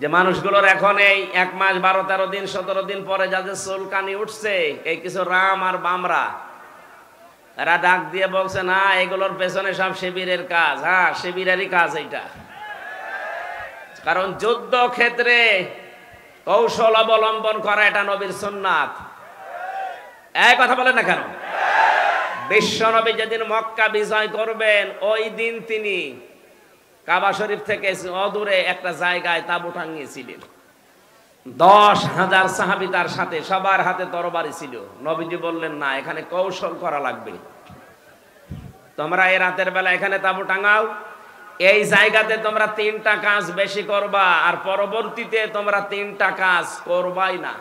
যে মানুষগুলোর এখন এই 1 মাস 12-13 দিন 17 দিন পরে যাদের চুলকানি উঠছে, এই কিছু রাম আর বামরা, এরা ডাক দিয়ে বলছে না এগুলোর পেছনে সব শিবিরের কাজ। হ্যাঁ, শিবিরেরই কাজ এইটা। কারণ যুদ্ধ ক্ষেত্রে কৌশল অবলম্বন করা এটা নবীর সুন্নাত। এই কথা বলেন না কেন? বিশ্ব নবী যেদিন মক্কা বিজয় করবেন ওই দিন তিনি কাবা শরীফ থেকে অদূরে একটা জায়গায় তাঁবু টাঙিয়েছিলেন। 10,000 সাহাবী তার সাথে, সবার হাতে তরবারি ছিল। নবীজি বললেন না, এখানে কৌশল করা লাগবে, তোমরা এই রাতের বেলা এখানে তাঁবু টাঙাও, এই জায়গাতে তোমরা 3টা কাজ বেশি করবা, আর পরবর্তীতে তোমরা 3টা কাজ করবাই না।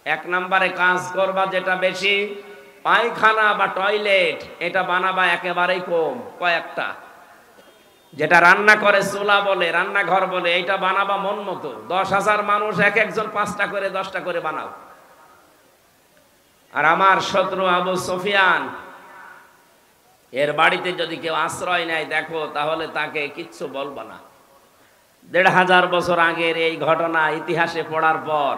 1 নম্বরে কাজ করবা যেটা বেশি, পায়খানা বা টয়লেট এটা বানাবা একেবারেই কম, কয়েকটা। যেটা রান্না করে চুলা বলে, রান্নাঘর বলে, এইটা বানাবা মন মতো। 10,000 মানুষ এক একজন 5টা করে 10টা করে বানাও। আর আমার শত্রু আবু সুফিয়ান এর বাড়িতে যদি কেউ আশ্রয় নেয় দেখো, তাহলে তাকে কিচ্ছু বলবা না। 1,500 বছর আগের এই ঘটনা ইতিহাসে পড়ার পর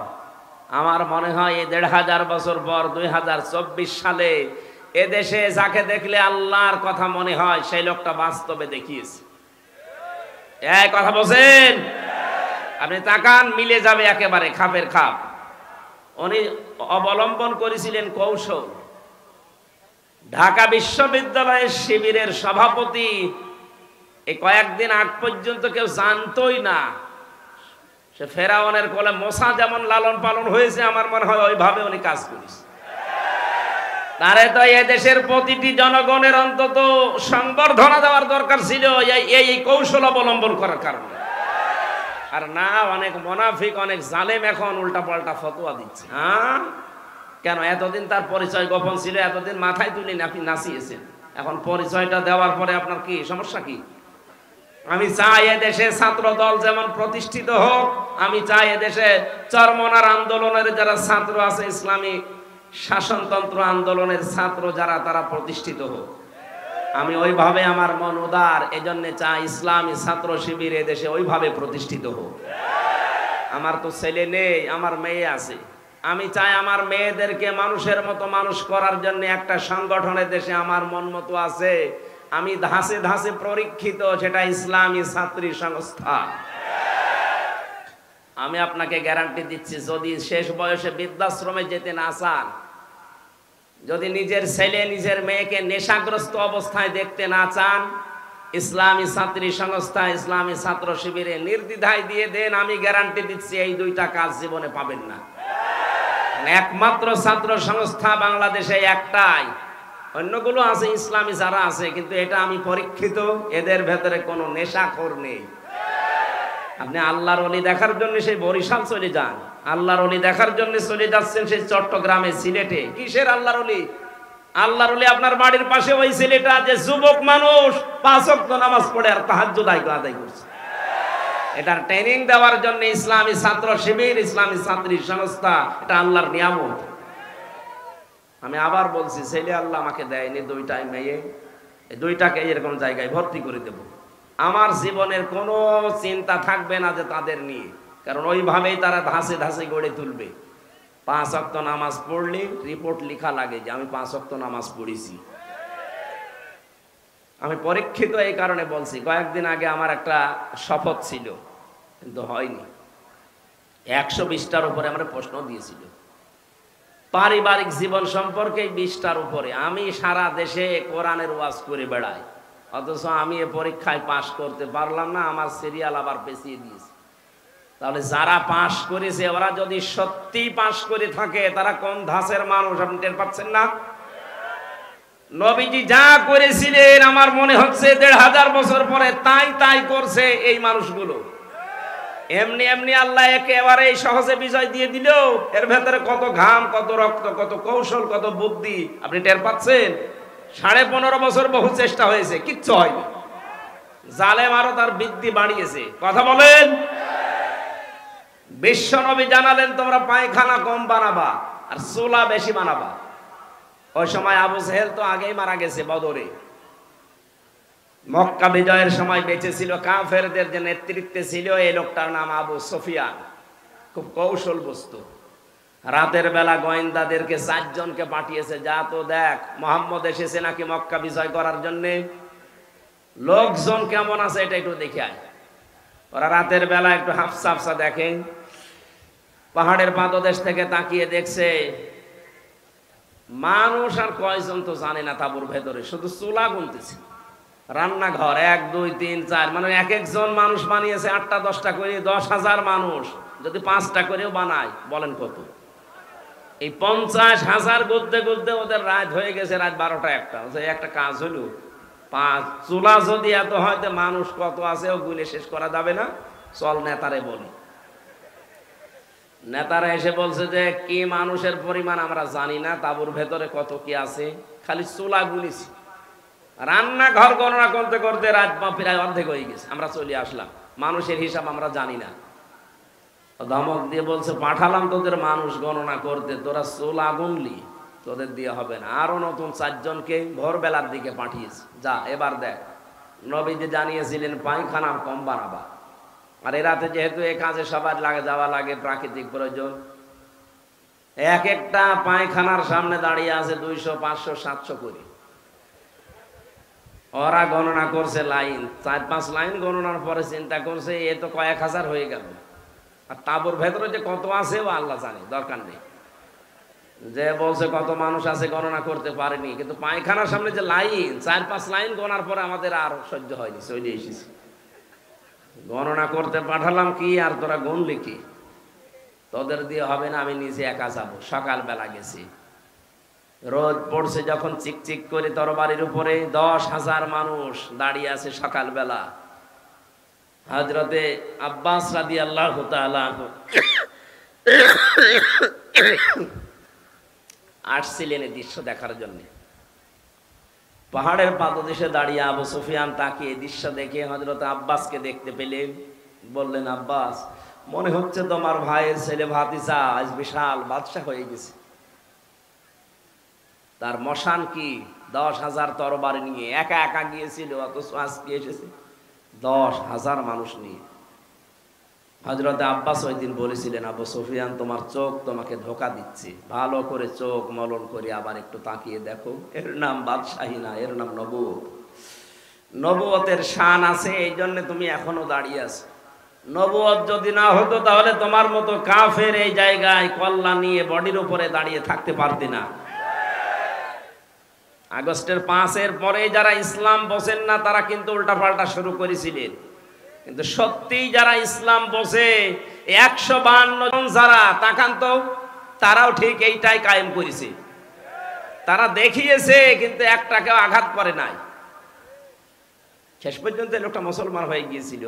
আমার মনে হয় এই 1,500 বছর পর 2024 সালে এদেশে যাকে দেখলে আল্লাহর কথা মনে হয় সেই লোকটা বাস্তবে দেখিয়েছে। এই কথা বলছেন? আপনি তাকান, মিলে যাবে একেবারে খাপের খাপ। উনি অবলম্বন করেছিলেন কৌশল। ঢাকা বিশ্ববিদ্যালয়ের শিবিরের সভাপতি এই কয়েকদিন আগ পর্যন্ত কেউ জানতোই না। সে ফেরাউনের কোলে মোসা যেমন লালন পালন হয়েছে, আমার মনে হয় ওইভাবে উনি কাজ করেছে। তারে তো এই দেশের প্রতিটি জনগণের অন্তত সংবর্ধনা দেওয়ার দরকার ছিল এই কৌশল অবলম্বন করার কারণে। আর না, অনেক মুনাফিক, অনেক জালেম এখন উল্টা পাল্টা ফতোয়া দিচ্ছে। হ্যাঁ, কেন? এতদিন তার পরিচয় গোপন ছিল, এতদিন মাথায় তুলে আপনি নাচিয়েছেন, এখন পরিচয়টা দেওয়ার পরে আপনার কি সমস্যা? কি আমি চাই এদেশে ছাত্র দল যেমন প্রতিষ্ঠিত হোক, আমি চাই এদেশে চরমনার আন্দোলনের যারা ছাত্র আছে, ইসলামী শাসনতন্ত্র আন্দোলনের ছাত্র যারা, তারা প্রতিষ্ঠিত হোক। আমি ওইভাবে, আমার মন উদার, এজন্য চাই ইসলামী ছাত্র শিবির এদেশে ওইভাবে প্রতিষ্ঠিত হোক। আমার তো ছেলে নেই, আমার মেয়ে আছে। আমি চাই আমার মেয়েদেরকে মানুষের মতো মানুষ করার জন্য একটা সংগঠনের দেশে আমার মন মতো আছে, আমি ধাসে ধাসে পরীক্ষিত, সেটা ইসলামী ছাত্রী সংস্থা। আমি আপনাকে গ্যারান্টি দিচ্ছি, যদি শেষ বয়সে বৃদ্ধাশ্রমে যেতে না চান, যদি নিজের ছেলে নিজের মেয়েকে নেশাগ্রস্ত অবস্থায় দেখতে না চান, ইসলামী ছাত্রী সংস্থা, ইসলামী ছাত্র শিবিরে নির্দ্বিধায় দিয়ে দেন, আমি গ্যারান্টি দিচ্ছি এই 2টা কাজ জীবনে পাবেন না। একমাত্র ছাত্র সংস্থা বাংলাদেশে একটাই, অন্যগুলো আছে ইসলামী যারা আছে, কিন্তু এটা আমি পরীক্ষিত, এদের ভেতরে কোনো নেশাখোর নেই। আপনি আল্লাহর ওলি দেখার জন্য সেই বরিশাল চলে যান, আল্লাহর ওলি দেখার জন্য চলে যাচ্ছেন সেই চট্টগ্রামে, সিলেটে। কিসের আল্লাহর ওলি? আল্লাহর ওলি আপনার বাড়ির পাশে ওই ছেলেটা যে যুবক মানুষ 5 ওয়াক্ত নামাজ পড়ে আর তাহাজ্জুদ আদায় করছে। এটার ট্রেনিং দেওয়ার জন্য ইসলামী ছাত্র শিবির, ইসলামী ছাত্রী সংস্থা, এটা আল্লাহর নিয়ামত। আমি আবার বলছি, ছেলে আল্লাহ আমাকে দেয়নি, 2টাই মেয়ে, এই 2টাকে এরকম জায়গায় ভর্তি করে দেব। আমার জীবনের কোনো চিন্তা থাকবে না যে তাদের নিয়ে, কারণ ওইভাবেই তারা ধাসে ধাসে গড়ে তুলবে। 5 ওয়াক্ত নামাজ পড়লে রিপোর্ট লেখা লাগে যে আমি 5 ওয়াক্ত নামাজ পড়েছি। আমি পরীক্ষিত এই কারণে বলছি, কয়েকদিন আগে আমার একটা শপথ ছিল, কিন্তু হয়নি। 120টার উপরে আমরা প্রশ্ন দিয়েছিল, পারিবারিক জীবন সম্পর্কে 20টার উপরে। আমি সারা দেশে কোরআনের ওয়াজ করে বেড়াই, অথচ আমি এ পরীক্ষায় পাশ করতে পারলাম না, আমার সিরিয়াল আবার পেছিয়ে দিয়েছে। তাহলে যারা পাশ করেছে ওরা যদি সত্যি পাশ করে থাকে, তারা কোন ধাঁচের মানুষ আপনি টের পাচ্ছেন না? নবীজি যা করেছিলেন আমার মনে হচ্ছে 1,500 বছর পরে তাই করছে এই মানুষগুলো। এমনি এমনি আল্লাহ একেবারে সহজে বিজয় দিয়ে দিল। এর ভেতরে কত ঘাম, কত রক্ত, কত কৌশল, কত বুদ্ধি আপনি টের পাচ্ছেন? 15.5 বছর বহু চেষ্টা হয়েছে, কিচ্ছু হয়নি। জালেম আরো তার বৃদ্ধি বাড়িয়েছে। কথা বলেন। বিশ্ব নবী জানালেন তোমরা পায়খানা কম বানাবা আর চুলা বেশি বানাবা। ওই সময় আবু জেহেল তো আগেই মারা গেছে বদরে। মক্কা বিজয়ের সময় বেঁচে ছিল, কাফেরদের যে নেতৃত্বে ছিল এই লোকটার নাম আবু সুফিয়ান। খুব কৌশল বস্তু। রাতের বেলা গোয়েন্দাদেরকে 4 জনকে পাঠিয়েছে, যা তো দেখ মোহাম্মদ এসেছে নাকি মক্কা বিজয় করার জন্য, লোকজন কেমন আছে এটা একটু দেখে আয়। ওরা রাতের বেলা একটু হাফসা হাফসা দেখে, পাহাড়ের পাদদেশ থেকে তাকিয়ে দেখছে মানুষ আর কয়জন তো জানে না, তাঁবুর ভেতরে শুধু চুলা গুনতেছে। রান্নাঘর 1 2 3 4, মানে এক একজন মানুষ বানিয়েছে 8টা 10টা করে। 10,000 মানুষ যদি 5টা করেও বানায়, বলেন কত? এই 50,000 গুলতে গুলতে ওদের রাত হয়ে গেছে, রাত 12টা 1টা। একটা কাজ হলো, 5 চুলা যদি এত হয় তো মানুষ কত আছে ও গুনে শেষ করা যাবে না, চল নেতারে বলি। নেতারা এসে বলছে যে কি মানুষের পরিমাণ আমরা জানি না, তাঁবুর ভেতরে কত কি আছে, খালি চুলা গুনেছি। রান্নাঘর গণনা করতে করতে রাত প্রায় অর্ধেক হয়ে গেছে, আমরা চলে আসলাম, মানুষের হিসাব আমরা জানি না। ধমক দিয়ে বলছে পাঠালাম তোদের মানুষ গণনা করতে, তোরা চুলা গুনলি, তোদের দিয়ে হবে না। আরো নতুন 4 জনকে ভোরবেলার দিকে পাঠিয়েছে, যা এবার দেখ। নবীজি জানিয়েছিলেন পায়খানা কম বানাবা, আর এ রাতে যেহেতু এ কাজে সবার যাওয়া লাগে, প্রাকৃতিক প্রয়োজন, এক একটা পায়খানার সামনে দাঁড়িয়ে আছে 200 500 700 করে। ওরা গণনা করছে লাইন, 4-5 লাইন গণনার পরে চিন্তা করছে এ তো কয়েক হাজার হয়ে গেল, আর তাঁবুর ভেতরে যে কত আছে ও আল্লাহ জানে, দরকার নেই। যে বলছে কত মানুষ আছে গণনা করতে পারেনি, কিন্তু পায়খানার সামনে যে লাইন, 4-5 লাইন গণার পরে আমাদের আর সহ্য হয়নি, চলে এসেছি। গণনা করতে পাঠালাম কি, আর তোরা গুনলি কি? তোদের দিয়ে হবে না, আমি নিজে একা যাবো। সকালবেলা গেছি, রোদ পড়ছে যখন, চিকচিক করে তরবারির উপরে 10,000 মানুষ দাঁড়িয়ে আছে সকালবেলা। হযরতে আব্বাস রাদিয়াল্লাহু তাআলা আসছিলেন এই দৃশ্য দেখার জন্য। পাহাড়ের পাদদেশে দাঁড়িয়ে আবু সুফিয়ান তাকিয়ে দৃশ্য দেখে হযরত আব্বাসকে দেখতে পেলেন। বললেন, আব্বাস, মনে হচ্ছে তোমার ভাইয়ের ছেলে ভাতিজা আজ বিশাল বাদশা হয়ে গেছে। তার মশান কি 10,000 তরবারি নিয়ে একা একা গিয়েছিল, অথচ আজকে এসেছে 10,000 মানুষ নিয়ে। হযরত আব্বাস ওই দিন বলেছিলেন, আবু সুফিয়ান তোমার চোখ তোমাকে ধোকা দিচ্ছে, ভালো করে চোখ মলন করে আবার একটু তাকিয়ে দেখো, এর নাম বাদশাহী না, এর নাম নবুয়ত। নবুয়তের শান আছে, এই জন্য তুমি এখনো দাঁড়িয়ে আছো। নবুয়ত যদি না হতো তাহলে তোমার মতো কাফের এই জায়গায় কল্লা নিয়ে বডির উপরে দাঁড়িয়ে থাকতে পারতে না। আগস্টের 5-এর পরে যারা ইসলাম বোঝেন না তারা কিন্তু উল্টাপাল্টা শুরু করেছিলেন, কিন্তু সত্যিই যারা ইসলাম বোঝে 152 জন যারা, তাকান তো, তারাও ঠিক এইটাই কায়েম করেছে। তারা দেখিয়েছে, কিন্তু একটাকেও আঘাত করে নাই। শেষ পর্যন্ত লোকটা মুসলমান হয়ে গিয়েছিল।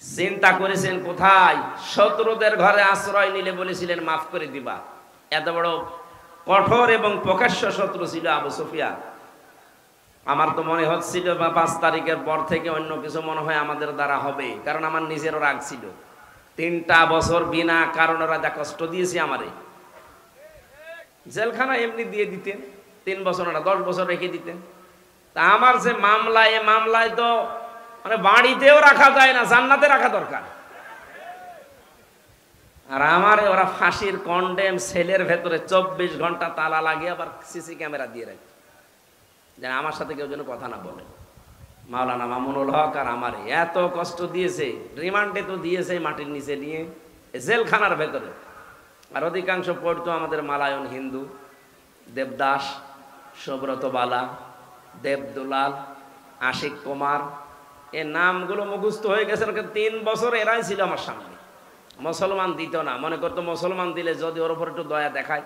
চিন্তা করেছেন কোথায়? শত্রুদের ঘরে আশ্রয় নিলে বলেছিলেন মাফ করে দিবা। এত বড় কঠোর এবং প্রকাশ্য শত্রু ছিল আবু সুফিয়ান। আমার তো মনে হচ্ছিল 5 তারিখের পর থেকে অন্য কিছু মনে হয় আমাদের দ্বারা হবে, কারণ আমার নিজেরও রাগ ছিল। 3টা বছর বিনা কারণে ওরা যা কষ্ট দিয়েছে আমারে, জেলখানা এমনি দিয়ে দিতেন, 3 বছর না 10 বছর রেখে দিতেন। তা আমার যে মামলা, এ মামলায় তো মানে বাড়িতেও রাখা যায় না, জান্নাতে রাখা দরকার। আর আমারে ওরা ফাঁসির কন্ডেম সেলের ভেতরে 24 ঘন্টা তালা লাগিয়ে আবার সিসি ক্যামেরা দিয়ে রাখে, যেন আমার সাথে কেউ যেন কথা না বলে। মাওলানা মামুনুল হক আর আমারে এত কষ্ট দিয়েছে, রিমান্ডে তো দিয়েছে মাটির নিচে নিয়ে, জেলখানার ভেতরে। আর অধিকাংশ পড়তো আমাদের মালায়ন হিন্দু, দেবদাস, সুব্রত বালা, দেবদুলাল, আশিক কুমার, এ নামগুলো মুখস্থ হয়ে গেছে। 3 বছর এরাই ছিল আমার সামনে। মুসলমান দিত না, মনে করতো মুসলমান দিলে যদি ওর উপর একটু দয়া দেখায়,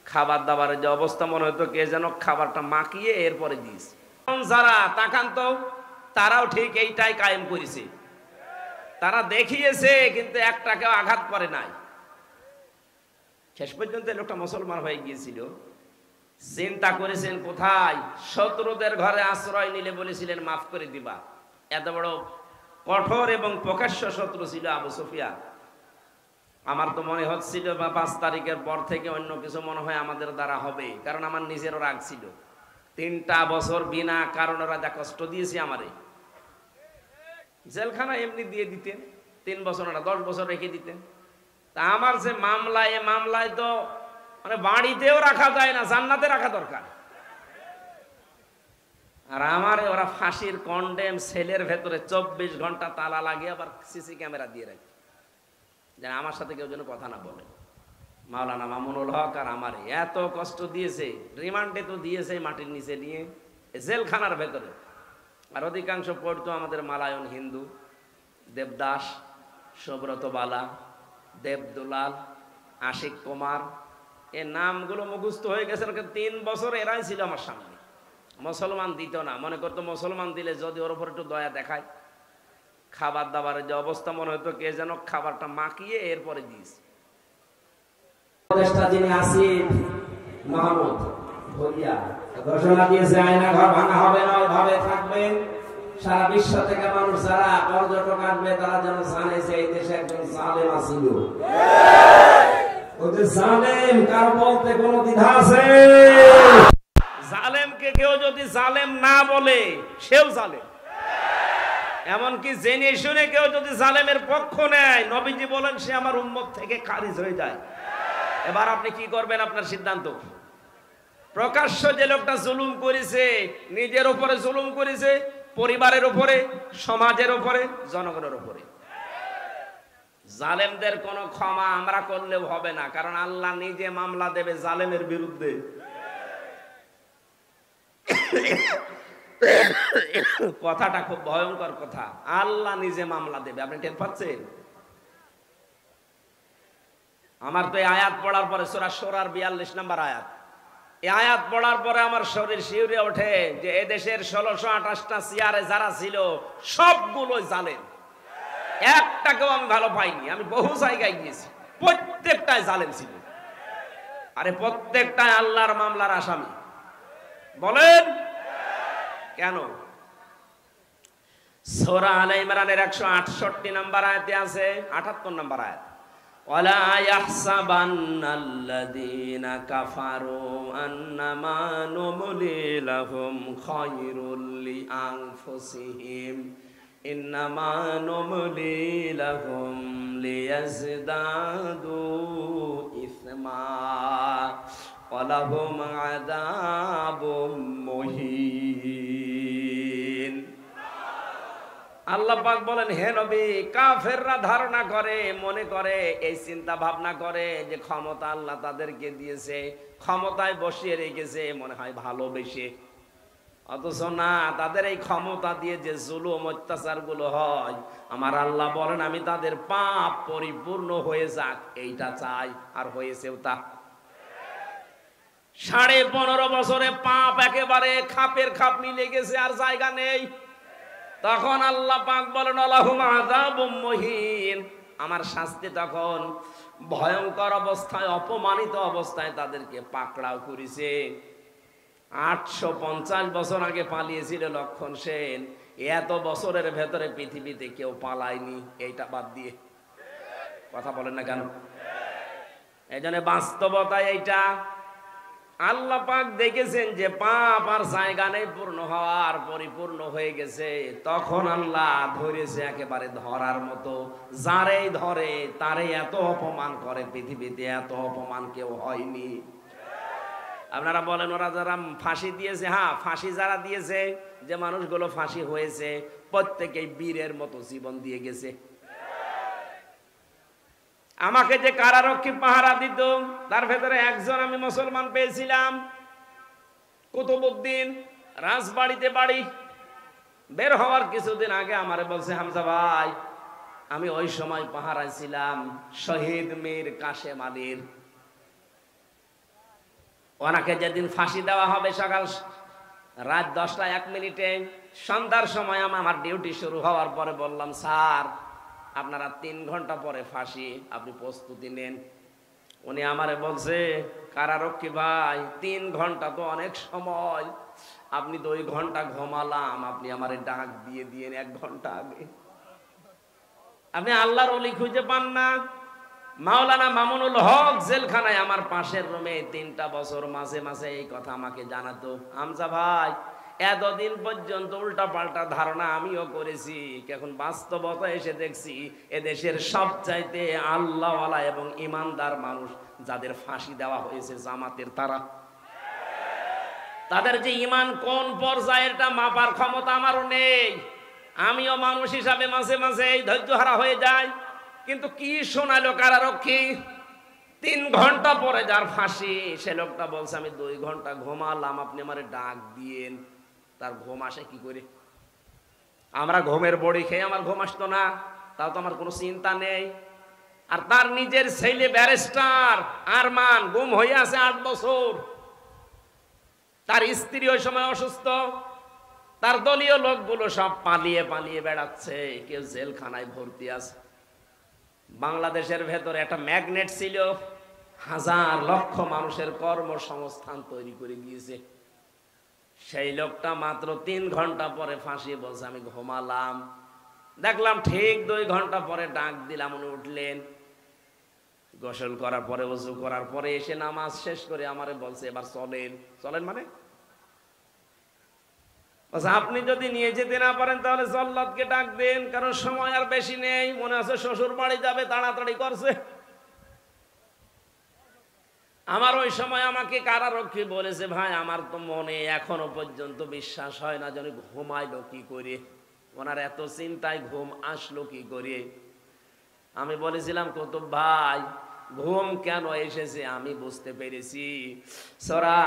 খাবার দাবারের যে অবস্থা মনে হতো কে যেন খাবারটা মাখিয়ে এরপরে দিস। যারা তাকান তো, তারাও ঠিক এইটাই কায়েম করেছে। তারা দেখিয়েছে, কিন্তু একটাকেও আঘাত করে নাই। শেষ পর্যন্ত লোকটা মুসলমান হয়ে গিয়েছিল। চিন্তা করেছেন কোথায়? শত্রুদের ঘরে আশ্রয় নিলে বলেছিলেন মাফ করে দিবা। এত বড় কঠোর এবং প্রকাশ্য শত্রু ছিল আবু সুফিয়ান। আমার তো মনে হচ্ছিল 5 তারিখের পর থেকে অন্য কিছু মনে হয় আমাদের দ্বারা হবে, কারণ আমার নিজেরও রাগ ছিল। 3টা বছর বিনা কারণে রাজা কষ্ট দিয়েছে আমারে। জেলখানা এমনি দিয়ে দিতেন, 3 বছর না 10 বছর রেখে দিতেন। তা আমার যে মামলা, এ মামলায় তো মানে বাড়িতেও রাখা যায় না, জান্নাতে রাখা দরকার। আর আমার ওরা ফাঁসির কন্ডেম সেলের ভেতরে 24 ঘন্টা তালা লাগিয়ে আবার সিসি ক্যামেরা দিয়ে রাখে, যেন আমার সাথে কেউ যেন কথা না বলে। মাওলানা মামুনুল হক আর আমার এত কষ্ট দিয়েছে, রিমান্ডে তো দিয়েছে মাটির নিচে নিয়ে, জেলখানার ভেতরে। আর অধিকাংশ পড়তো আমাদের মালায়ন হিন্দু, দেবদাস, সুব্রত বালা, দেবদুলাল, আশিক কুমার, এ নামগুলো মুখস্থ হয়ে গেছে। 3 বছর এরাই ছিল আমার সামনে। মুসলমান দিত না, মনে করতো মুসলমান দিলে যদি ওর উপর একটু দয়া দেখায়, খাবার দাবারের যে অবস্থা মনে হতো কে যেন খাবারটা মাখিয়ে এরপরে দিস। যিনি আসিফ মাহমুদ ভলিয়া ঘোষণা দিয়েছে আয়না ঘর ভাঙা হবে না, ওইভাবে থাকবে। সারা বিশ্ব থেকে মানুষ যারা পর্যটক আসবে তারা যেন জানে যে এই দেশে একজন জালেম আসিল। ওই যে জালেম কার বলতে কোনো দ্বিধা আছে? জালেমকে কেউ যদি জালেম না বলে সেও জালেম। এমনকি জেনে শুনে কেউ যদি জালেমের পক্ষ নেয়, নবীজি বলেন সে আমার উম্মত থেকে খারিজ হয়ে যায়। এবার আপনি কি করবেন, আপনার সিদ্ধান্ত। প্রকাশ্য যে লোকটা জুলুম করেছে, নিজের উপরে জুলুম করেছে, পরিবারের উপরে, সমাজের উপরে, জনগণের উপরে, জালেমদের কোনো ক্ষমা আমরা করলেও হবে না, কারণ আল্লাহ নিজে মামলা দেবে জালেমের বিরুদ্ধে। কথাটা খুব ভয়ঙ্কর কথা, আল্লাহ নিজে মামলা দেবে। আপনি টের পাচ্ছেন? আমার তো এই আয়াত পড়ার পরে সূরা শুরার 42 নম্বর আয়াত, এই আয়াত পড়ার পরে আমার শরীর শিউরে ওঠে যে এদেশের 1628টা চেয়ারে যারা ছিল সবগুলো জালেম, একটাকেও আমি ভালো পাইনি। আমি বহু জায়গায় গিয়েছি, প্রত্যেকটাই জালেম ছিল। আরে প্রত্যেকটাই আল্লাহর মামলার আসামি। বলেন কেন? সূরা আলে ইমরানের 168 নম্বর আয়াতে আছে, 78 নম্বর আয়াত, ওয়ালা ইয়াহসাবান্নাল্লাযীনা কাফারু আন্নামা নুমলি লাহুম খায়রুল লিআনফুসিহিম ইন্নামা নুমলি লাহুম লিয়াজদাদু ইসমা ওয়া লাহুম আযাবুম মুহিন। আল্লাহ পাক বলেন, হে নবী, কাফেররা ধারণা করে, মনে করে, এই চিন্তা ভাবনা করে যে ক্ষমতা আল্লাহ তাদেরকে দিয়েছে, ক্ষমতায় বসিয়ে রেখেছে মনে হয় ভালোবেসে। অথচ না, তাদের এই ক্ষমতা দিয়ে যে জুলুম অত্যাচার গুলো হয়, আমার আল্লাহ বলেন আমি তাদের পাপ পরিপূর্ণ হয়ে যাক এইটা চাই, আর হয়েছেও তা। 15.5 বছরে পাপ একেবারে খাপের খাপ মিলে গেছে, আর জায়গা নেই। তখন আল্লাহ পাক বলেন লাহুম আযাবুম মুহিন, আমার শাস্তি তখন ভয়ঙ্কর অবস্থায়, অপমানিত অবস্থায় তাদেরকে পাকড়াও করেছে। 850 বছর আগে পালিয়েছিল লক্ষণ সেন, এত বছরের ভেতরে পৃথিবীতে কেউ পালায়নি, এইটা বাদ দিয়ে। কথা বলেন না কেন? এই জন্য বাস্তবতা এইটা। আল্লাহ পাক দেখেছেন যে পাপ আর জায়গা নেই পূর্ণ হওয়ার, পরিপূর্ণ হয়ে গেছে, তখন আল্লাহ ধরেছে একেবারে ধরার মতো। যারেই ধরে তারে এত অপমান করে, পৃথিবীতে এত অপমান কেউ হয়নি। আপনারা বলেন ওরা যারা ফাঁসি দিয়েছে, হ্যাঁ ফাঁসি যারা দিয়েছে, যে মানুষগুলো ফাঁসি হয়েছে প্রত্যেকেই বীরের মতো জীবন দিয়ে গেছে। আমাকে যে কারারক্ষী পাহারা দিত তার ভেতরে একজন আমি মুসলমান পেয়েছিলাম, কুতুবউদ্দিন, রাজবাড়িতে বাড়ি। বের হওয়ার কিছুদিন আগে আমারে বলছে, হামজা ভাই, আমি ওই সময় পাহারায় ছিলাম শহীদ মীর কাশেম আলীর। ওনাকে যেদিন ফাঁসি দেওয়া হবে সকাল রাত 10:01 সন্ধ্যার সময় আমার ডিউটি শুরু হওয়ার পরে বললাম, স্যার আপনারা 3 ঘন্টা পরে ফাঁসি, আপনি প্রস্তুতি নেন। উনি আমারে বলছে, কারারক্ষী ভাই 3 ঘন্টা তো অনেক সময়, আপনি 2 ঘন্টা ঘুমালাম, আপনি আমারে ডাক দিয়ে দিয়েন 1 ঘন্টা আগে। আপনি আল্লাহর ওলি খুঁজে পান না, মাওলানা মামুনুল হক জেলখানায় আমার পাশের রুমে 3টা বছর মাঝে মাঝে এই কথা আমাকে জানাতো, হামজা ভাই এতদিন পর্যন্ত উল্টা পাল্টা ধারণা আমিও করেছি, এখন বাস্তবতা এসে দেখছি এদেশের সবচাইতে আল্লাহওয়ালা এবং ইমানদার মানুষ যাদের ফাঁসি দেওয়া হয়েছে জামাতের, তাদের যে ইমান কোন পর্যায়েরটা মাপার ক্ষমতা আমারও নেই। আমিও মানুষ হিসাবে মাঝে মাঝে এই ধৈর্যহারা হয়ে যায়। কিন্তু কি শোনালো কারারক্ষী, 3 ঘন্টা পরে যার ফাঁসি সে লোকটা বলছে আমি 2 ঘন্টা ঘুমালাম, আপনি আমারে ডাক দিয়েন। তার ঘুম আসে কি করে? আমরা ঘুমের বড়ি খেয়ে আমার ঘুম আসতো না, তাও তো আমার কোনো চিন্তা নেই। আর তার নিজের ছেলে ব্যারিস্টার আরমান গুম হয়ে আছে 8 বছর। তার স্ত্রী ওই সময় অসুস্থ, তার দলীয় লোকগুলো সব পালিয়ে পালিয়ে বেড়াচ্ছে, কেউ জেলখানায় ভর্তি আছে। বাংলাদেশের ভেতরে একটা ম্যাগনেট ছিল, হাজার লক্ষ মানুষের কর্মসংস্থান তৈরি করে দিয়েছে। সেই লোকটা মাত্র 3 ঘন্টা পরে ফাঁসি বলছে আমি ঘুমালাম। দেখলাম ঠিক 2 ঘন্টা পরে ডাক দিলাম, উনি উঠলেন, গোসল করার পরে ওযু করার পরে এসে নামাজ শেষ করে আমারে বলছে এবার চলেন। চলেন মানে আপনি যদি নিয়ে যেতে না পারেন তাহলে জল্লাদকে ডাক দেন, কারণ সময় আর বেশি নেই, মনে আছে শ্বশুর বাড়ি যাবে, তাড়াতাড়ি করছে। আমার ওই সময় আমাকে কারারক্ষী বলেছে ভাই আমার তো মনে এখনো পর্যন্ত বিশ্বাস হয় না যেন ঘুমাইলো কি করে, ওনার এত চিন্তায় ঘুম আসলো কি করে। আমি বলেছিলাম কুতুব ভাই ঘুম কেন এসেছে আমি বুঝতে পেরেছি। সূরা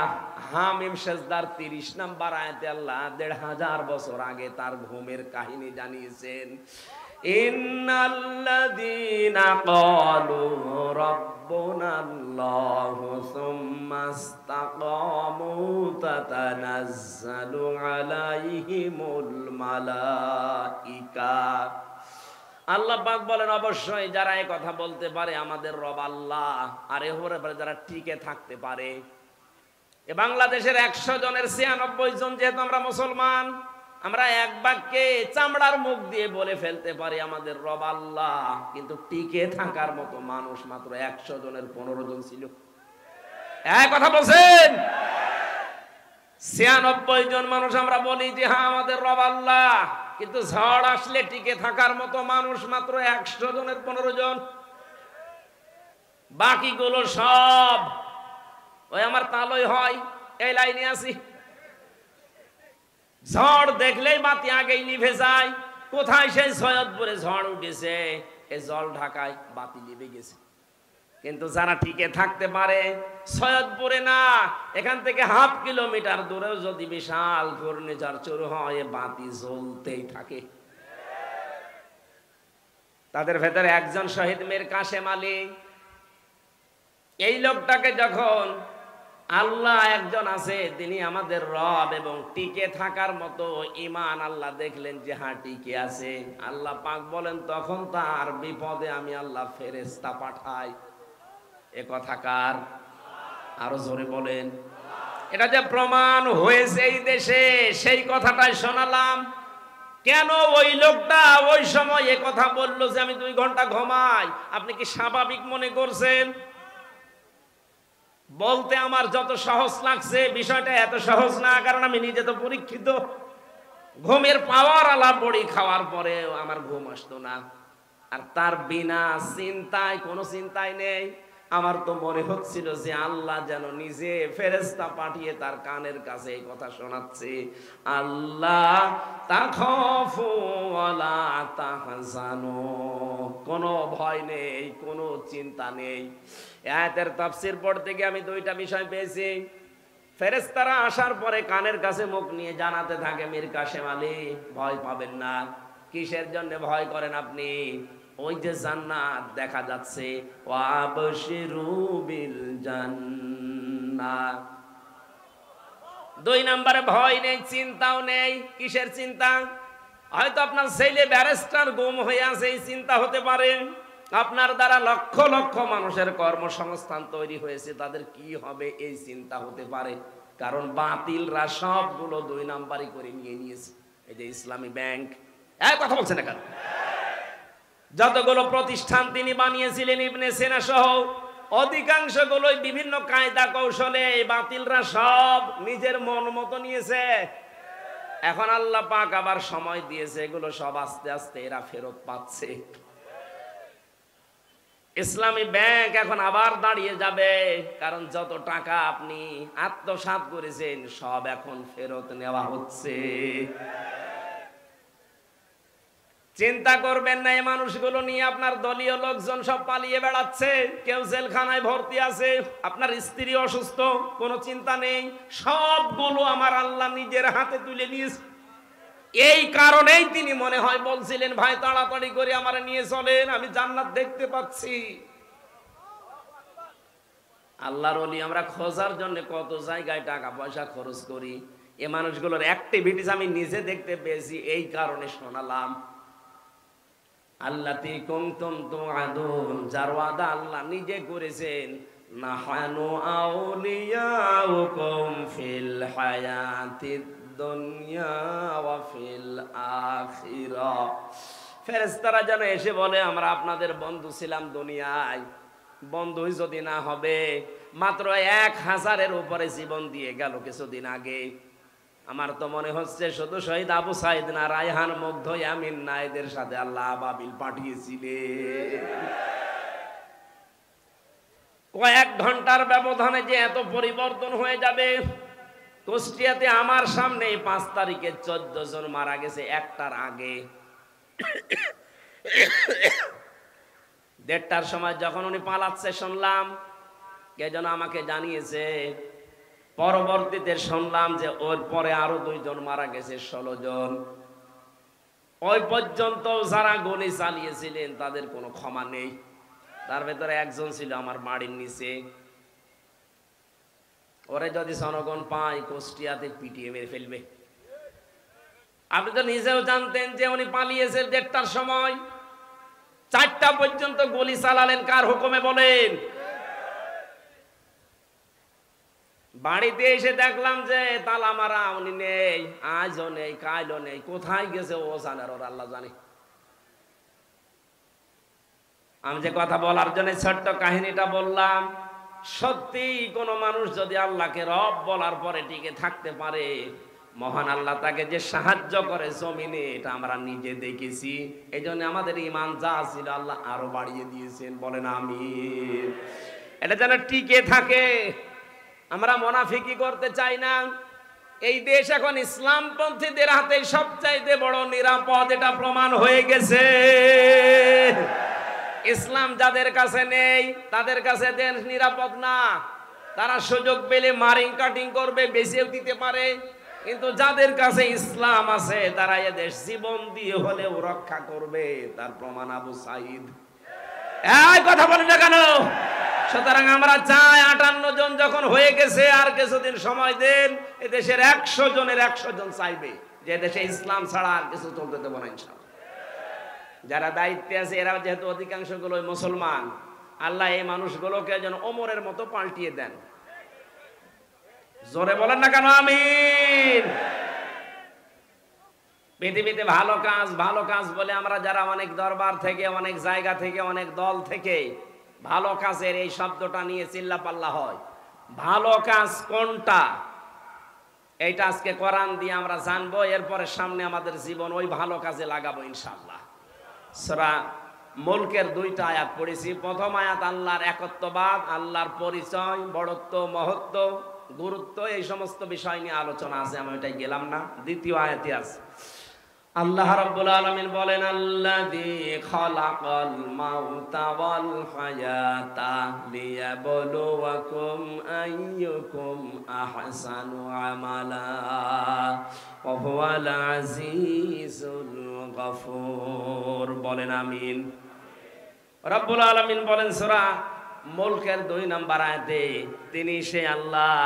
হামিম সিজদার 30 নম্বর আয়াতে আল্লাহ 1500 বছর আগে তার ঘুমের কাহিনী জানিয়েছেন। ইন্নাল্লাযীনা ক্বালু রাব্বুনাল্লাহু সুম্মা ইসতাকামু তাতানাজ্জালু আলাইহিমুল মালাইকা। আল্লাহ পাক বলেন অবশ্যই যারা এই কথা বলতে পারে আমাদের রব আল্লাহ, আর এর উপরে যারা টিকে থাকতে পারে। এ বাংলাদেশের 100 জনের 96 জন যেহেতু আমরা মুসলমান, আমরা এক বাক্যে চামড়ার মুখ দিয়ে বলে ফেলতে পারি আমাদের রব আল্লাহ, কিন্তু টিকে থাকার মতো মানুষ মাত্র 100 জনের 15 জন ছিল। এক কথা বলছেন, 96 জন মানুষ আমরা বলি যে হ্যাঁ আমাদের রব আল্লাহ, কিন্তু ঝড় আসলে টিকে থাকার মতো মানুষ মাত্র 100 জনের 15 জন। বাকিগুলো সব ওই আমার তালই হয় এই লাইনে আছি, ঝড় দেখলেই বাতি আগেই নিভে যায়। কোথায় সেই সৈয়দপুরে ঝড় উঠেছে, এই জল ঢাকায় বাতি নিভে গেছে। কিন্তু যারা টিকে থাকতে পারে, সৈয়দপুরে না এখান থেকে 1/2 কিলোমিটার দূরেও যদি বিশাল ঘূর্ণিঝড় শুরু হয় বাতি জ্বলতেই থাকে। তাদের ভেতরে একজন শহীদ মীর কাশেম আলী। এই লোকটাকে যখন আল্লাহ একজন আছে তিনি আমাদের রব এবং টিকে থাকার মতো ঈমান আল্লাহ দেখলেন যে হ্যাঁ টিকে আছে, আল্লাহ পাক বলেন তখন তার বিপদে আমি আল্লাহ ফেরেশতা পাঠাই। এ কথা কার? আরো জোরে বলেন। এটা যে প্রমাণ হয়েছে এই দেশে সেই কথাটাই শোনালাম। কেন ওই লোকটা ওই সময় এ কথা বললো যে আমি 2 ঘন্টা ঘুমাই, আপনি কি স্বাভাবিক মনে করছেন? বলতে আমার যত সহজ লাগছে বিষয়টা এত সহজ না, কারণ আমি নিজে তো পরীক্ষিত। ঘুমের পাওয়ার আলাপ বড়ি খাওয়ার পরেও আমার ঘুম আসতো না, আর তার বিনা চিন্তায় কোনো চিন্তাই নেই। আমার তো মনে হচ্ছিল যে আল্লাহ যেন নিজে ফেরেশতা পাঠিয়ে তার কানের কাছে এই কথা শোনাচ্ছে, আল্লাহ তাখাফু ওয়ালা তাহজানু, কোনো ভয় নেই, কোনো চিন্তা নেই। আয়াতের তাফসীর পড়তে গিয়ে আমি 2টা বিষয় পেয়েছি। ফেরেশতারা আসার পরে কানের কাছে মুখ নিয়ে জানাতে থাকে মীর কাশেম আলী ভয় পাবেন না। কিসের জন্য ভয় করেন আপনি? ওই যে জান্নাত দেখা যাচ্ছে, ওয়াবশিরু বিল জান্নাহ। 2 নম্বরে ভয় নেই, চিন্তাও নেই। কিসের চিন্তা? হয়তো আপনার ছেলে ব্যারিস্টার গুম হয়ে আছে, এই চিন্তা হতে পারে। আপনার দ্বারা লক্ষ লক্ষ মানুষের কর্মসংস্থান তৈরি হয়েছে, তাদের কি হবে এই চিন্তা হতে পারে। কারণ বাতিলরা সবগুলো 2 নাম্বারই করে নিয়ে নিয়েছে। এই যে ইসলামী ব্যাংক, এক কথা বলছে না কেন? যতগুলো প্রতিষ্ঠান তিনি বানিয়েছিলেন ইবনে সিনা সহ অধিকাংশগুলোই বিভিন্ন কায়দা কৌশলে বাতিলরা সব নিজের মন মতো নিয়েছে। এখন আল্লাহ পাক আবার সময় দিয়েছে, এগুলো সব আস্তে আস্তে এরা ফেরত পাচ্ছে। ইসলামী ব্যাংক এখন আবার দাঁড়িয়ে যাবে, কারণ যত টাকা আপনি আত্মসাৎ করেছেন সব এখন ফেরত নেওয়া হচ্ছে। চিন্তা করবেন না, এই মানুষগুলো নিয়ে আপনার দলীয় লোকজন সব পালিয়ে বেড়াচ্ছে, কেউ জেলখানায় ভর্তি আছে, আপনার স্ত্রী অসুস্থ, কোনো চিন্তা নেই, সবগুলো আমার আল্লাহ নিজের হাতে তুলে নিয়েছে। এই কারণেই তিনি মনে হয় বলছিলেন, ভাই তাড়াতাড়ি করে আমার নিয়ে চলেন, আমি জান্নাত দেখতে পাচ্ছি। আল্লাহর ওলি আমরা খোঁজার জন্য কত জায়গায় টাকা পয়সা খরচ করি, এই মানুষগুলোর অ্যাক্টিভিটিস আমি নিজে দেখতে পেয়েছি, এই কারণে শোনালাম। আল্লাতি কুনতুম তুআদুন, যার ওয়াদা আল্লাহ নিজে করেছেন, নাহানু আউলিয়াউকুম ফিল হায়াতিদ দুনিয়া ওয়া ফিল আখিরাহ। ফেরেশতারা যেন এসে বলে, আমরা আপনাদের বন্ধু ছিলাম দুনিয়ায়, বন্ধুই যদি না হবে, মাত্র 1000-এর উপরে জীবন দিয়ে গেল কিছুদিন আগে। আমার তো মনে হচ্ছে শুধু শহীদ আবু সাইদ না, রায়হান, মুগ্ধ, ইয়ামিন না, এদের সাথে আল্লাহ আবাবিল পাঠিয়েছিলেন। কয়েক ঘন্টার ব্যবধানে যে এত পরিবর্তন হয়ে যাবে। কুষ্টিয়াতে আমার সামনে 5 তারিখে 14 জন মারা গেছে, একটার আগে 1:30টার সময় যখন উনি পালাচ্ছে শুনলাম, কে যেন আমাকে জানিয়েছে। পরবর্তীতে শুনলাম যে ওর পরে আরো 2 জন মারা গেছে, 16 জন। ওই পর্যন্ত যারা গুলি চালিয়েছিলেন তাদের কোনো ক্ষমা নেই। তার ভেতরে একজন ছিল আমার বাড়ির নিচে, ওরে যদি জনগণ পায় কুষ্টিয়াতে পিটিয়ে মেরে ফেলবে। আপনি তো নিজেও জানতেন যে উনি পালিয়েছে 1:30টার সময়, 4টা পর্যন্ত গুলি চালালেন কার হুকুমে বলেন? বাড়িতে এসে দেখলাম যে তালা মারা, উনি নেই, আজও নেই, কালও নেই, কোথায় গেছে ও জানে, ওর আল্লাহ জানে। আমি যে কথা বলার জন্য ছোট্ট কাহিনীটা বললাম, সত্যি কোন মানুষ যদি আল্লাহকে রব বলার পরে টিকে থাকতে পারে, মহান আল্লাহ তাকে যে সাহায্য করে জমিনে, এটা আমরা নিজে দেখেছি। এই জন্য আমাদের ঈমান যা ছিল আল্লাহ আরো বাড়িয়ে দিয়েছেন, বলেন আমিন। এটা যেন টিকে থাকে। আমরা মুনাফিকি করতে চাই না। এই দেশ এখন ইসলামপন্থীদের হাতে সবচাইতে বড় নিরাপদ, এটা প্রমাণ হয়ে গেছে। ইসলাম যাদের কাছে নেই তাদের কাছে দেশ নিরাপদ না। তারা সুযোগ পেলে মারিং কাটিং করবে, বেঁচেও দিতে পারে। কিন্তু যাদের কাছে ইসলাম আছে তারা এ দেশ জীবন দিয়ে হলেও রক্ষা করবে। তার প্রমাণ আবু সাইদ। এই কথা বলেন না কেন? সুতরাং আমরা চাই 58 জন যখন হয়ে গেছে, আর কিছুদিন সময় দেন, এ দেশের 100 জনের 100 জন চাইবে যে দেশে ইসলাম ছাড়া আর কিছু চলতে দেব না ইনশাআল্লাহ। যারা দায়িত্বে আছে এরা যেহেতু অধিকাংশ গুলো মুসলমান, আল্লাহ এই মানুষগুলোকে যেন ওমরের মতো পাল্টিয়ে দেন। জোরে বলেন না কেন আমিন। পৃথিবীতে ভালো কাজ বলে আমরা যারা অনেক দরবার থেকে, অনেক জায়গা থেকে, অনেক দল থেকে ভালো কাজের এই শব্দটা নিয়ে চিল্লাপাল্লা হয়। ভালো কাজ কোনটা এইটা আজকে কোরআন দিয়ে আমরা জানবো। এরপরে সামনে আমাদের জীবন ওই ভালো কাজে লাগাবো ইনশাআল্লাহ। সূরা মুলকের 2টা আয়াত পড়েছি। প্রথম আয়াত আল্লাহর একত্ববাদ, আল্লাহর পরিচয়, বড়ত্ব, মহত্ব, গুরুত্ব, এই সমস্ত বিষয় নিয়ে আলোচনা আছে, আমি ওইটাই গেলাম না। দ্বিতীয় আয়াতে আছে আল্লাহ রাব্বুল আলামিন বলেন, আল্লাযী খালাকাল মাউতা ওয়াল হায়াতা লিয়াবলুয়াকুম আইয়ুকুম আহসানু আমালা ওয়া হুয়াল আজিজুল গফুর। বলেন আমিন। রাব্বুল আলামিন বলেন সূরা মুলকের 2 নম্বর আয়াতে, তিনি সে আল্লাহ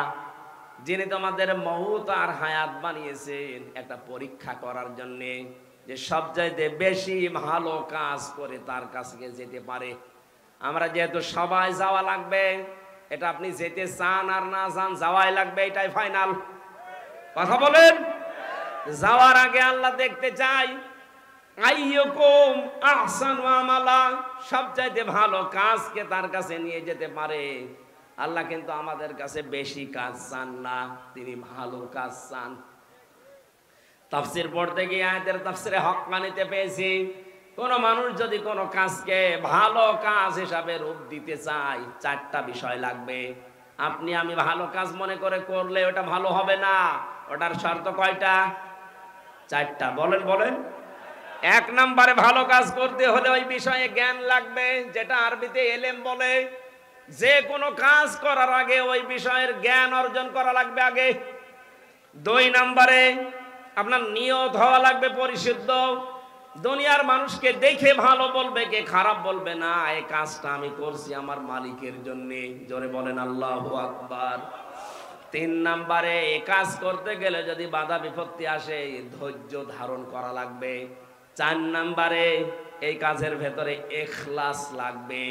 যিনি তোমাদের মউত আর হায়াত বানিয়েছেন একটা পরীক্ষা করার জন্য, যে সবচাইতে বেশি ভালো কাজ করে তার কাছে যেতে পারে। আমরা যেহেতু সবাই যাওয়া লাগবে, এটা আপনি যেতে চান আর না চান যাওয়াই লাগবে, এটাই ফাইনাল। কথা বলেন। যাওয়ার আগে আল্লাহ দেখতে চাই আইয়ুকুম আহসানু আমালা, সবচাইতে ভালো কাজকে তার কাছে নিয়ে যেতে পারে। আল্লাহ কিন্তু আমাদের কাছে বেশি কাজ চান না, তিনি ভালো কাজ চান। তাফসীর পড়তে গিয়ে আয়াতের তাফসীরে হক্কানিতে পেয়েছি, কোন মানুষ যদি কোন কাজকে ভালো কাজ হিসাবে রূপ দিতে চায়, চারটা বিষয় লাগবে। আপনি আমি ভালো কাজ মনে করে করলে ওটা ভালো হবে না। ওটার শর্ত কয়টা? চারটা। বলেন বলেন। এক নম্বরে, ভালো কাজ করতে হলে ওই বিষয়ে জ্ঞান লাগবে, যেটা আরবিতে এলেম বলে। যে কোনো কাজ করার আগে ওই বিষয়ের জ্ঞান অর্জন করা লাগবে আগে। দুই নম্বরে, আপনার নিয়ত হওয়া লাগবে পরিশুদ্ধ। দুনিয়ার মানুষকে দেখে ভালো বলবে, কে খারাপ বলবে না। এই কাজটা আমি করছি আমার মালিকের জন্য। জোরে বলেন আল্লাহু আকবার। তিন নম্বরে, এই কাজ করতে গেলে যদি বাধা বিপত্তি আসে, ধৈর্য ধারণ করা লাগবে। চার নম্বরে, এই কাজের ভেতরে ইখলাস লাগবে।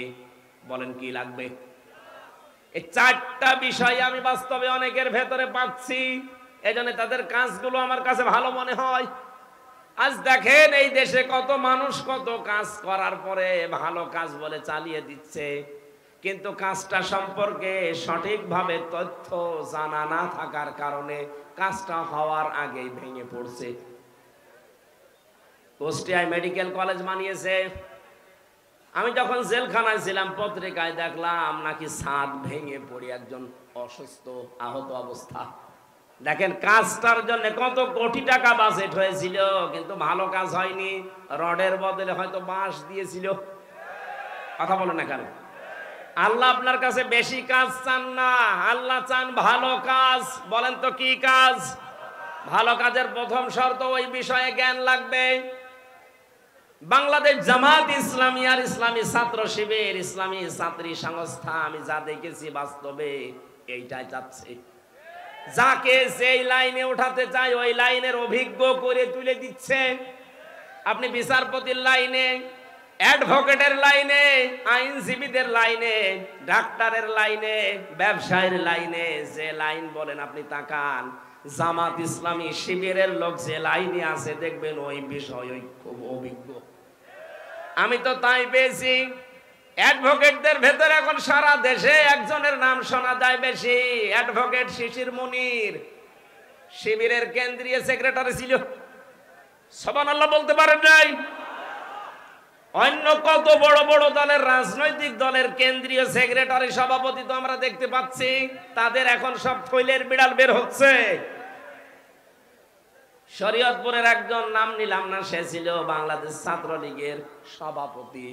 বলেন কি লাগবে? এই চারটা বিষয় আমি বাস্তবে অনেকের ভেতরে পাচ্ছি, এজন্য তাদের কাজগুলো আমার কাছে ভালো মনে হয়। আজ দেখেন এই দেশে কত মানুষ কত কাজ করার পরে ভালো কাজ বলে চালিয়ে দিচ্ছে, কিন্তু কাজটা সম্পর্কে সঠিকভাবে তথ্য জানা না থাকার কারণে কাজটা হওয়ার আগেই ভেঙে পড়ছে। কুষ্টিয়ায় মেডিকেল কলেজ বানিয়েছে। আমি যখন জেলখানায় ছিলাম, পত্রিকায় দেখলাম নাকি ছাদ ভেঙে পড়ে একজন অসুস্থ আহত অবস্থা। দেখেন কাজটার জন্য কত কোটি টাকা বাজেট হয়েছিল, কিন্তু ভালো কাজ হয়নি। রডের বদলে হয়তো বাঁশ দিয়েছিল। কথা বলে না কেন? আল্লাহ আপনার কাছে বেশি কাজ চান না, আল্লাহ চান ভালো কাজ। বলেন তো কি কাজ? ভালো কাজের প্রথম শর্ত ওই বিষয়ে জ্ঞান লাগবে। বাংলাদেশ জামাত ইসলামী আর ইসলামী ছাত্র শিবির, ইসলামী ছাত্রী সংস্থা, আমি যা দেখেছি বাস্তবে এইটাই চাচ্ছে। যাকে যেই লাইনে উঠাতে চায় ওই লাইনের অভিজ্ঞ করে তুলে দিচ্ছে। আপনি বিচারপতির লাইনে, অ্যাডভোকেটের লাইনে, আইনজীবীদের লাইনে, ডাক্তারের লাইনে, ব্যবসায়ের লাইনে, যে লাইন বলেন আপনি তাকান। জামাত ইসলামী শিবিরের লোক যে লাইনে আছে দেখবেন ওই বিষয় খুব অভিজ্ঞ। আমি তো তাই পেয়েছি। অ্যাডভোকেটদের ভেতরে এখন সারা দেশে একজনের নাম শোনা যায় বেশি, অ্যাডভোকেট শিশির মুনির। শিবিরের কেন্দ্রীয় সেক্রেটারি ছিল। সুবহানাল্লাহ বলতে পারেন নাই? অন্য কত বড় বড় দলের রাজনৈতিক দলের কেন্দ্রীয় সেক্রেটারি সভাপতি তো আমরা দেখতে পাচ্ছি, তাদের এখন সব থৈলের বিড়াল বের হচ্ছে। শরীয়তপুরের একজন, নাম নিলাম না, সে ছিল বাংলাদেশ ছাত্রলীগের সভাপতি।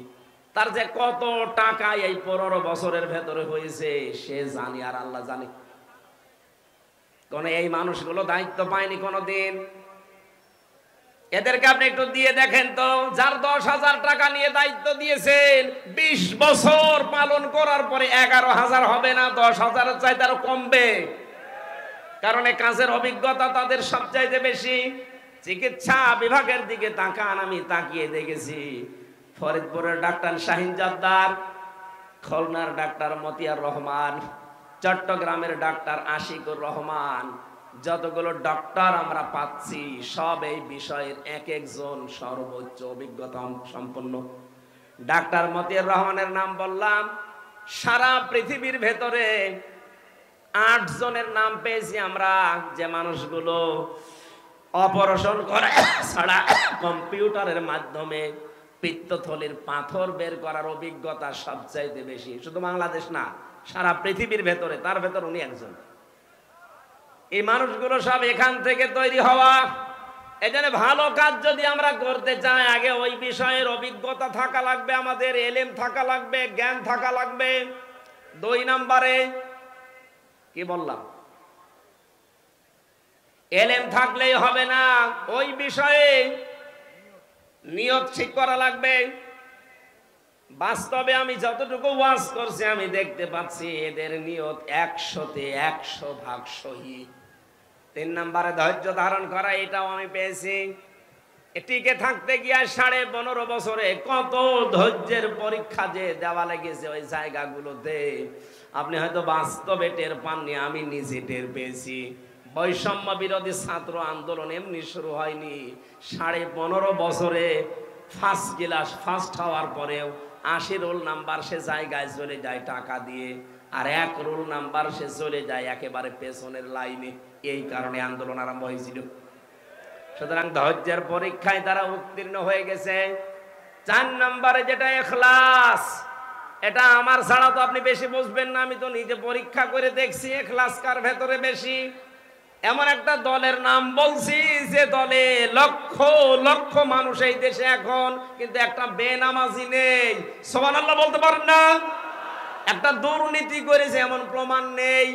তার যে কত টাকা এই 15 বছরের ভেতরে হয়েছে সে জানি আর আল্লাহ জানে। কোন এই মানুষগুলো দায়িত্ব পায়নি কোনোদিন। এদেরকে আপনি একটু দিয়ে দেখেন তো, যার 10,000 টাকা নিয়ে দায়িত্ব দিয়েছেন, 20 বছর পালন করার পরে 11,000 হবে না, 10,000-এর চাইতে আরো কমবে। কারণ এই কাজের অভিজ্ঞতা তাদের সবচাইতে বেশি। চিকিৎসা বিভাগের দিকে তাকান, আমি তাকিয়ে দেখেছি ফরিদপুরের ডাক্তার শাহিন জর্দার, খুলনার ডাক্তার মতিয়ার রহমান, চট্টগ্রামের ডাক্তার আশিকুর রহমান, যতগুলো ডক্টর আমরা পাচ্ছি সব এই বিষয়ের এক একজন সর্বোচ্চ অভিজ্ঞতা সম্পন্ন। ডাক্তার মতিয়ার রহমানের নাম বললাম, সারা পৃথিবীর ভেতরে 8 জনের নাম পেয়েছি আমরা, যে মানুষগুলো অপারেশন করা ছাড়া কম্পিউটারের মাধ্যমে পিত্তথলির পাথর বের করার অভিজ্ঞতা সবচাইতে বেশি। শুধু বাংলাদেশ না, সারা পৃথিবীর ভেতরে, তার ভেতর উনি একজন। এই মানুষগুলো সব এখান থেকে তৈরি হওয়া। এজন্য ভালো কাজ যদি আমরা করতে চাই, আগে ওই বিষয়ের অভিজ্ঞতা থাকা লাগবে, আমাদের এলেম থাকা লাগবে, জ্ঞান থাকা লাগবে। 2 নম্বরে কি বললাম? এলেম থাকলেই হবে না, ওই বিষয়ে নিয়ত ঠিক করা লাগবে। বাস্তবে আমি যতটুকু ওয়াজ করছি আমি দেখতে পাচ্ছি এদের নিয়ত 100-তে 100% সহি। 3 নম্বরে ধৈর্য ধারণ করা, এটাও আমি পেয়েছি। টিকে থাকতে গিয়ে 15.5 বছরে কত ধৈর্যের পরীক্ষা যে দেওয়া লেগেছে ওই জায়গাগুলোতে, আপনি হয়তো বাস্তবে টের পাননি, আমি নিজে টের পেয়েছি। বৈষম্য বিরোধী ছাত্র আন্দোলন এমনি শুরু হয়নি, 15.5 বছরে ফার্স্ট ক্লাস ফার্স্ট হওয়ার পরেও 80 রোল নাম্বার সে জায়গায় চলে যায় টাকা দিয়ে, আর 1 রোল নাম্বার সে চলে যায় একেবারে পেছনের লাইনে। এই কারণে আন্দোলন আরম্ভ হয়েছিল। সুতরাং ধৈর্যের পরীক্ষায় তারা উত্তীর্ণ হয়ে গেছে। 4 নম্বরে যেটা ইখলাস, এটা আমার ছাড়া তো আপনি বেশি বুঝবেন না, আমি তো নিজে পরীক্ষা করে দেখছি ইখলাস কার ভেতরে বেশি। এমন একটা দলের নাম বলছি যে দলে লক্ষ লক্ষ মানুষ এই দেশে এখন, কিন্তু একটা বেনামাজি নেই। সুবহানাল্লাহ বলতে পারেন না? একটা দুর্নীতি করেছে এমন প্রমাণ নেই,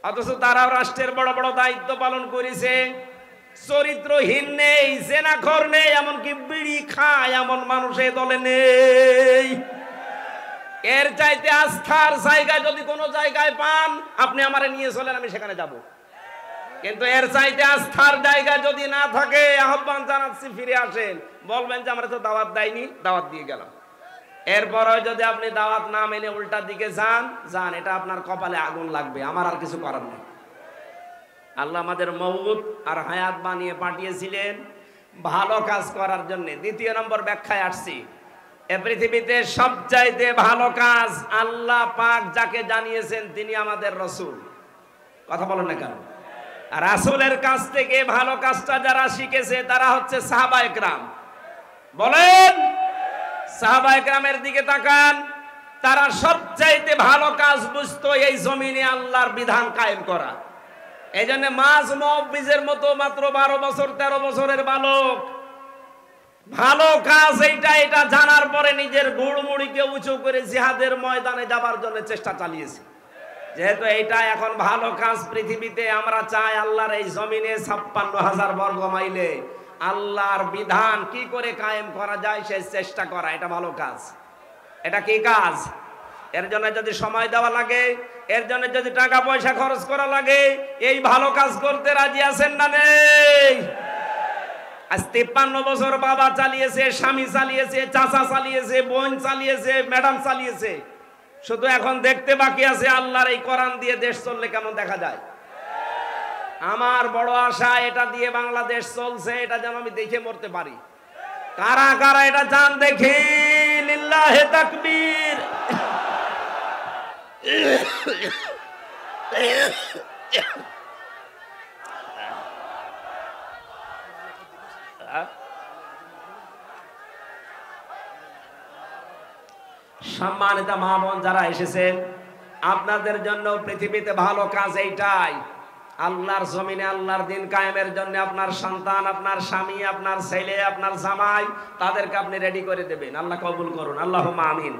অথচ তারা রাষ্ট্রের বড় বড় দায়িত্ব পালন করেছে। চরিত্রহীন নেই, জেনাখোর নেই, এমনকি বিড়ি খায় এমন মানুষ এই দলে নেই। এর চাইতে আস্থার জায়গা যদি কোনো জায়গায় পান, আপনি আমারে নিয়ে চলেন, আমি সেখানে যাব। কিন্তু এর চাইতে আস্থার জায়গা যদি না থাকে, আহ্বান জানাচ্ছি ফিরে আসেন। বলবেন যে আমরা তো দাওয়াত দেয়নি, দাওয়াত দিয়ে গেলাম। এরপরে যদি আপনি দাওয়াত না মেনে উল্টা দিকে যান, এটা আপনার কপালে আগুন লাগবে, আমার আর কিছু করার নেই। আল্লাহ আমাদের মওত আর হায়াত বানিয়ে পাঠিয়েছিলেন ভালো কাজ করার জন্য। 2 নম্বর ব্যাখ্যায় আসছি, এ পৃথিবীতে সবচাইতে ভালো কাজ আল্লাহ পাক যাকে জানিয়েছেন তিনি আমাদের রাসূল। কথা বলেন না কেন? আর রাসূলের কাছ থেকে ভালো কাজটা যারা শিখেছে তারা হচ্ছে সাহাবায়ে কেরাম। বলেন, সাহাবায়ে কেরামের দিকে তাকান। তারা সবচাইতে ভালো কাজ বুঝতো এই জমিনে আল্লাহর বিধান কায়েম করা। এই জন্য মাঝ মুআব্বিজের মতো মাত্র 12 বছর 13 বছরের বালক ভালো কাজ এটা জানার পরে নিজের গুড়মুড়িকে উঁচু করে জিহাদের ময়দানে যাবার জন্য চেষ্টা চালিয়েছে। যেহেতু এইটা এখন ভালো কাজ পৃথিবীতে, আমরা চাই আল্লাহর এই জমিনে 56,000 বর্গ মাইলে আল্লাহর বিধান কি করে কায়েম করা যায় সেই চেষ্টা করা, এটা ভালো কাজ। এটা কি কাজ? এর জন্য যদি সময় দেওয়া লাগে, এর জন্য যদি টাকা পয়সা খরচ করা লাগে, এই ভালো কাজ করতে রাজি আছেন না নেই? আজ 53 বছর বাবা চালিয়েছে, স্বামী চালিয়েছে, চাচা চালিয়েছে, বোন চালিয়েছে, ম্যাডাম চালিয়েছে। শুধু এখন দেখতে বাকি আছে আল্লাহর এই কোরআন দিয়ে দেশ চললে কেমন দেখা যায়। আমার বড় আশা এটা দিয়ে বাংলাদেশ চলছে, এটা যেন আমি দেখে মরতে পারি। কারা কারা এটা চান দেখি? লিল্লাহে তাকবীর। সম্মানিত মা বোন যারা এসেছেন, আপনাদের জন্য পৃথিবীতে ভালো কাজ এইটাই। আল্লাহর জমিনে আল্লাহর দিন কায়েমের জন্য আপনার সন্তান, আপনার স্বামী, আপনার ছেলে, আপনার জামাই, তাদেরকে আপনি রেডি করে দেবেন। আল্লাহ কবুল করুন, আল্লাহুম্মা আমিন।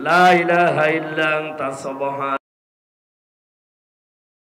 লা ইলাহা ইল্লা আনতা সুবহান